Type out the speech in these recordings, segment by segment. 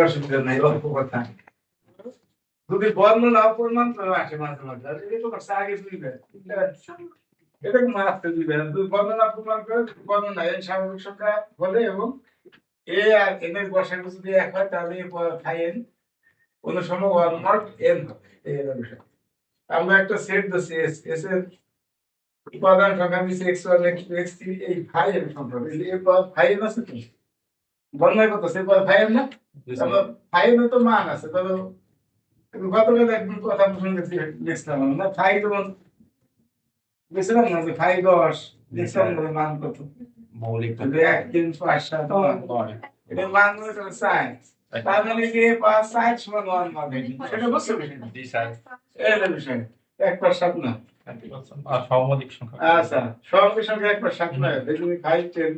অসুবিধা নাই, অল্প কথা। যদি বর্ণনা অপূর্ণাঙ্গ আসে মাঝে মাঝে, আর এটা তো আগে বুঝবেন, এটা মারতে দিবেন। যদি বর্ণনা অপূর্ণাঙ্গ বর্ণনা এই স্বাভাবিক সংখ্যা হলে এবং এ আর এন এর বর্ষাকে যদি এক হয় তাহলে ফাইন কোন সময় ওয়ান নট এন হবে। এই হলো বিষয়। আমরা একটা সেট দিচ্ছি এস, এস এর উপাদান সংখ্যা দিচ্ছি x one x two x three, এই ফাইন সংখ্যা এই ফাইন আছে তো বর্ণনা কত সে ফাইন না, ফাইনে তো মান আছে। ধরো গতকাল একদিন কথা শুনতেছি দেখছিলাম না, ফাই যেমন দেখছিলাম না যে ফাই 10 দেখছিলাম না মান কত মৌলিক 1 3 5 7 9 এটা মান হচ্ছে সাইন্স। তার মানে কি 5 সাইন্স সমান 1 হবে, সেটা বুঝছো বিষয়? জি স্যার, এই হলো বিষয়। 1 + 7 না সহমৌলিক সংখ্যা। আচ্ছা, সহমৌলিক সংখ্যা 1 + 7 না, দেখুন 5 10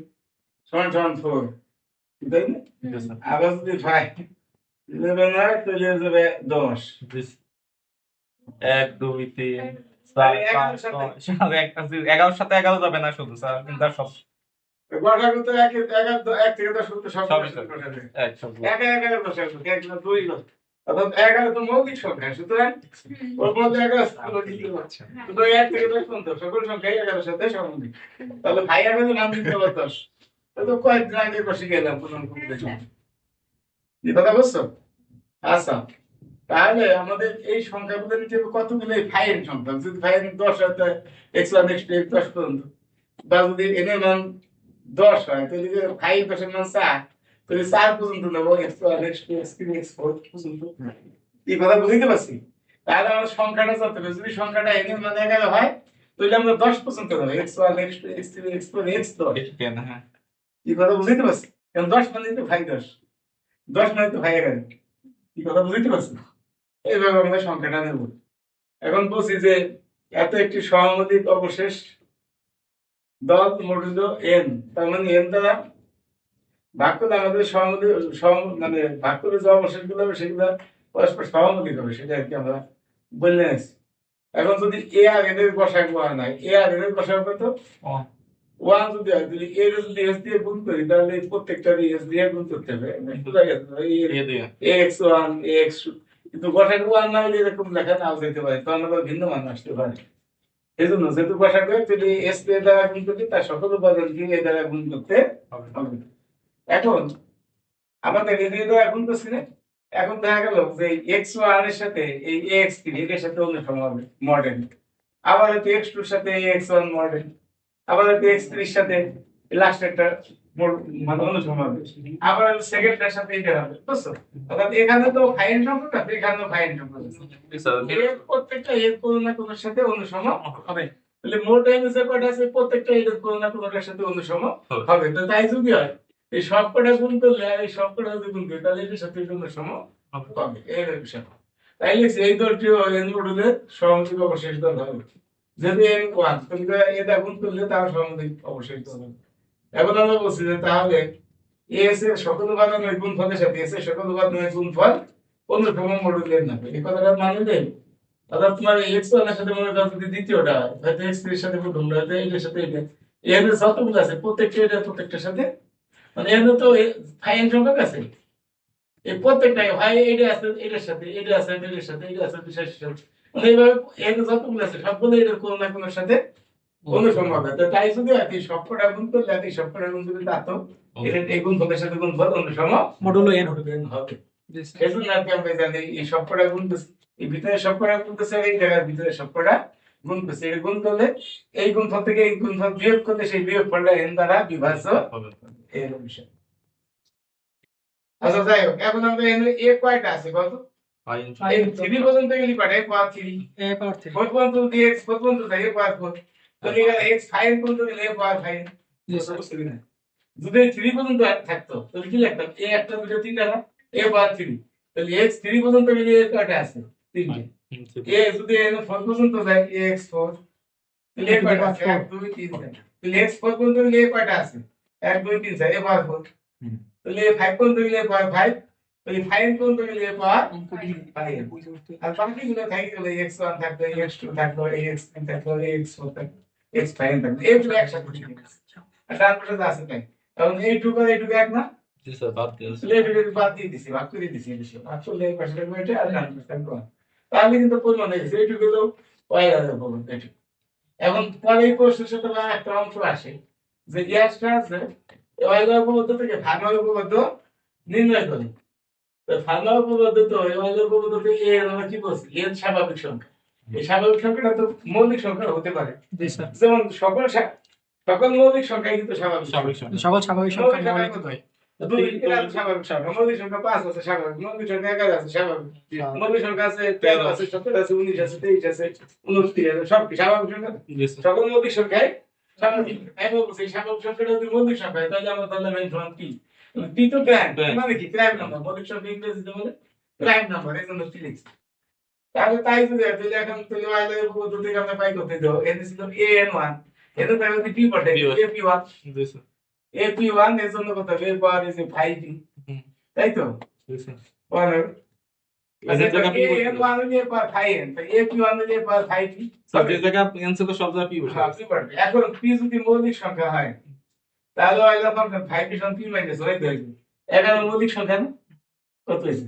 সমান 4, তাই না? আবার যদি 5 11 হয় তাহলে হয়ে যাবে 10। 1 2 3 4 5 6 11 সাথে 11 যাবে না শুধু স্যার, কিন্তু আর সব গড়াগড়ি তো 1 থেকে 10 পর্যন্ত সব এক এক 10 আসবে, 1 না 2 না, অর্থাৎ 11 তো মৌলিক সংখ্যা। সুতরাং ওর মধ্যে 11 দিতে পারছে, তো 1 থেকে 10 পর্যন্ত সকল সংখ্যাই 11 এর সাথে সমানুপাতিক। তাহলে ভাই আগে নাম দিতে হবে 10, তো কয়েকদিন আগে বসে গেলাম কোন এই কথা বুঝছো? আচ্ছা, তাহলে আমাদের এই সংখ্যাগুলো নিচে কতগুলো ফাইন সংখ্যা। যদি ফাইন 10 হয় তাহলে x1 x2 x10 পর্যন্ত, বা যদি n এর মান 10 হয় তাহলে ফাইভ এর মান 4, তাহলে 4 পর্যন্ত নেব, x1 x2 x3 x4 পর্যন্ত। এই কথা বুঝতে পারছি? তাহলে আমার সংখ্যাটা যত হবে, যদি সংখ্যাটা n এর মান 11 হয় তাহলে আমরা 10 পর্যন্ত নেব, x1 x2 x3 x4 x10। কেন? হ্যাঁ, এই কথা বুঝতে পারছি? কারণ 10 মানে তো ভাই 10, 10 মানে তো ভাই 11। এই কথা বুঝতে পারছি? এইভাবে আমরা সংখ্যাটা নেব। এখন বলছি যে এত একটি সহমৌলিক অবশেষ দল মডুলো n, তার মানে n দ্বারা ভাগ করলে আমাদের সহমৌলিক মানে ভাগ করে যে অবশেষগুলো হবে সেগুলো পরস্পর সহমৌলিক হবে, সেটা আর কি আমরা বললে আছি। এখন যদি a আর n এর গসাগু হয় না, a আর n এর গসাগু কত? 1 যদি হয় তাহলে a যদি s দিয়ে গুণ করি তাহলে প্রত্যেকটা s দিয়ে গুণ করতে হবে, বুঝা গেছে? ax1 ax2, কিন্তু গসাগু 1 না হলে এরকম লেখা নাও যেতে পারে, তখন আবার ভিন্ন মান আসতে পারে। এই জন্য যেহেতু গসাগু যদি s দিয়ে দ্বারা গুণ করি তার সকল উপাদানকে a দ্বারা গুণ করতে হবে। এখন আমাদের এই দুই দ্বারা গুণ করছি না, এখন দেখা গেল যে x1 এর সাথে এই ax3 এর সাথে অনুসম হবে মডেল, আবার হয়তো x2 এর সাথে ax1 মডেল, আবার হয়তো x3 এর সাথে লাস্ট একটা মানে অনুসম হবে, আবার সেকেন্ডটার সাথে এটা হবে, বুঝছো? অর্থাৎ এখানে তো ফাইন সংখ্যা, এখানেও ফাইন সংখ্যা, প্রত্যেকটা এর কোনো না কোনোর সাথে অনুসম হবে। তাহলে মোট এনএস কয়টা আছে, প্রত্যেকটা এর কোনো না কোনোটার সাথে অনুসম হবে। তো তাই যদি হয় এই সবকটা গুণ করলে আর এই সবকটা যদি গুণ করি তাহলে এটার সাথে অনুসম হবে, এর বিষয়। তাই লিখছি এই দলটি এন মডুলের সহমৌলিক অবশেষ দল হবে। যদি এন 1 তাহলে এটা গুণ করলে তার সহমৌলিক অবশেষ দল হবে। এখন আমরা বলছি যে তাহলে এস এর সকল উপাদানের গুণফলের সাথে এস এর সকল উপাদানের গুণফল অনুসম মডুলের নামে, এই কথাটা মানে দেন। অর্থাৎ তোমার x1 এর সাথে মনে করো যদি দ্বিতীয়টা হয়, হয়তো x3 এর সাথে প্রথমটা, হয়তো এটার সাথে এটা, এর যতগুলো আছে প্রত্যেকটা এটা প্রত্যেকটার সাথে, মানে এর তো ফাইন সংখ্যক আছে, এই প্রত্যেকটা ভাই এটা আছে এটার সাথে, এটা আছে এটার সাথে, এটা আছে বিশেষ সাথে, মানে এইভাবে এর যতগুলো আছে সবগুলো এর কোনো না কোনোর সাথে অনুসম হবে। তো তাই যদি এই সবকটা গুণ করলে এই সবকটা গুণ করলে তা তো এটা এই গুণফলের সাথে গুণফল অনুসম মডুলো n হবে। এজন্য আর কি আমরা জানি এই সবকটা গুণ এই ভিতরে সবকটা গুণ করছে, এই জায়গার ভিতরে সবকটা গুণ করছে, এই গুণ করলে এই গুণফল থেকে এই গুণফল বিয়োগ করলে সেই বিয়োগফলটা n দ্বারা বিভাজ্য হবে, এই বিষয়। আচ্ছা যাই হোক, এখন আমরা এ কয়টা আছে কত? এই 3 পর্যন্ত গেলি কয়টা? a পাওয়ার 3 4 পর্যন্ত যদি x 4 পর্যন্ত যায় a পাওয়ার 4, তাহলে x 5 পর্যন্ত গেলে a পাওয়ার 5, বুঝতে না? যদি 3 পর্যন্ত থাকতো তাহলে কি লিখতাম? a একটা দুটো তিনটা না, a পাওয়ার 3, তাহলে x 3 পর্যন্ত গেলে a কয়টা আছে? 3টে। a যদি n 4 পর্যন্ত যায় x 4, তাহলে a কয়টা আছে? 1 2 3 4, তাহলে x 4 পর্যন্ত গেলে a কয়টা আছে? 1 2 3 4, a পাওয়ার 4, তাহলে 5 পর্যন্ত গেলে a পাওয়ার 5, তাহলে 5 পর্যন্ত গেলে a পাওয়ার 5, আর বাকিগুলো থাকে গেলে x1 থাকবে, x2 থাকবে, x3 থাকবে, x4 থাকবে, x5 থাকবে, এগুলো একসাথে ঠিক আছে। আর তার পাশে যা আছে তাই, এখন এইটুকু আর এইটুকু এক না, জি স্যার বাদ দিয়ে দিছি। লেফট বাদ দিয়ে দিছি, ভাগ করে দিছি এই বিষয়। আসলে এই পাশে এটা আর ডান পাশে কোন। তাহলে কিন্তু পরিমাণ হয়ে গেছে। এইটুকু হলো ওয়াইলার উপপাদ্য এইটুকু। এখন পরে এই প্রশ্নের সাথে আবার একটা অংশ আসে যে গ্যাসটা আছে ওয়াইলার উপপাদ্য থেকে ফার্মার উপপাদ্য নির্ণয় করে। তো ফার্মার উপপাদ্য তো ওয়াইলার উপপাদ্য থেকে এর আমরা কি বলছি? এর স্বাভাবিক সংখ্যা। এই স্বাভাবিক সংখ্যাটা তো মৌলিক সংখ্যা হতে পারে। জি স্যার। যেমন সকল মৌলিক সংখ্যাই কিন্তু স্বাভাবিক স্বাভাবিক সংখ্যা। সংখ্যা। সকল স্বাভাবিক সংখ্যা মৌলিক সংখ্যা মৌলিক কত? হয়। দুই এটা স্বাভাবিক সংখ্যা। মৌলিক সংখ্যা 5 আছে স্বাভাবিক। মৌলিক সংখ্যা 11 আছে স্বাভাবিক। মৌলিক সংখ্যা আছে 13 আছে 17 আছে 19 আছে 23 আছে 29 আছে সব কি স্বাভাবিক সংখ্যা? জি স্যার। সকল মৌলিক সংখ্যাই স্বাভাবিক। আমি বলছি স্বাভাবিক সংখ্যাটা যদি মৌলিক সংখ্যা হয় তাহলে আমরা ধরলাম n সমান p। p তো প্রাইম মানে কি প্রাইম নাম্বার। মৌলিক সংখ্যা ইংরেজিতে বলে প্রাইম নাম্বার। এই জন্য p লিখছি। তাহলে তাই যদি হয় তাহলে এখন তাহলে ওয়াইলের উপপাদ্য থেকে আমরা পাই করতে দাও n ছিল an1 এর তাই যদি p পাঠাই ap1 জি স্যার। ap1 এর জন্য কত হবে পাওয়ার ইজ 5p তাই তো জি স্যার। পাওয়ার এদের জায়গা p বসে an1 হলে পাওয়ার 5n তাই ap1 হলে পাওয়ার 5p স্যার যে জায়গা n ছিল সব জায়গা p বসে হ্যাঁ, p পাঠাবে। এখন p যদি মৌলিক সংখ্যা হয় তাহলে ওয়াইলের ফাংশন 5p সমান p মাইনাস হয়ে যাবে 11 মৌলিক সংখ্যা না কত হইছে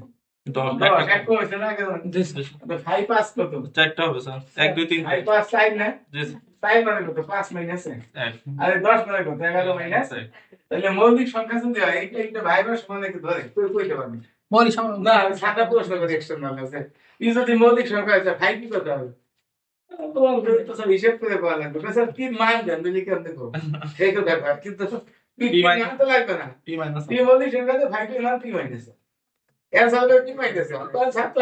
10 10 এক কম হইছে না কেন জি স্যার। 5 5 কত চারটা হবে স্যার 1 2 3 5 5 4 না জি স্যার। 4 মানে কত 5 মাইনাস 1 এক আরে 10 মানে কত 11 মাইনাস এক। তাহলে মৌলিক সংখ্যা যদি হয় এইটা ভাইবার সমান একটু ধরে কইতে পারবি মৌলিক সংখ্যা না আমি সাদা প্রশ্ন করে এক্সটার্নাল আছে এই যদি মৌলিক সংখ্যা হয় তাহলে 5 কি করতে হবে তোমার তো সব হিসাব করে পাওয়া লাগবে স্যার কি মান দেন দিলি কেন দেখো সেই তো ব্যাপার কিন্তু কি মান তো লাগবে না p মাইনাস কি মৌলিক সংখ্যা তো 5 এর মান কি মাইনাস এর সাথে কি মাইনাস কোন ছাত্র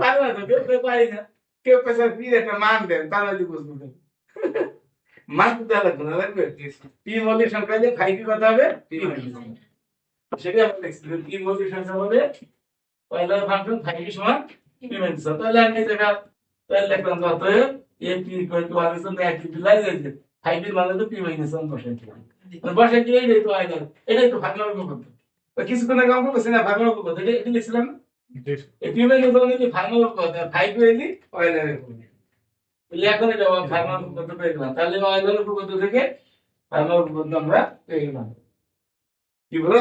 পারে না তো কেউ পারে না কেউ পেশা কি একটা মান দেন তাহলে যদি বুঝবেন মান তো দেওয়া লাগবে না লাগবে পি মৌলিক সংখ্যা দিয়ে 5 কি কথা হবে পি মাইনাস সেটা আমরা দেখছি পি মৌলিক সংখ্যা হবে পয়লা ফাংশন 5 কি সমান পি মাইনাস তাহলে আমি এই জায়গা তাহলে লিখলাম যত A P equal to 1 is the utilize আছে 5 এর মানে তো পি মাইনাস 1 বসাই দিলাম বসাই দিয়ে এই তো আইডাল এটাই তো ফাংশন উপপাদ্য তো কিছুক্ষণ আগে আমরা বলছি না ফাংশন উপপাদ্য এটা লিখছিলাম না এই পি মাইনাস 1 কি ফাংশন উপপাদ্য 5 হইলি পয়লার উপপাদ্য তাহলে এখন এটা ফাংশন উপপাদ্য পেয়ে গেলাম তাহলে পয়লার উপপাদ্য থেকে ফাংশন উপপাদ্য আমরা পেয়ে গেলাম কি বলো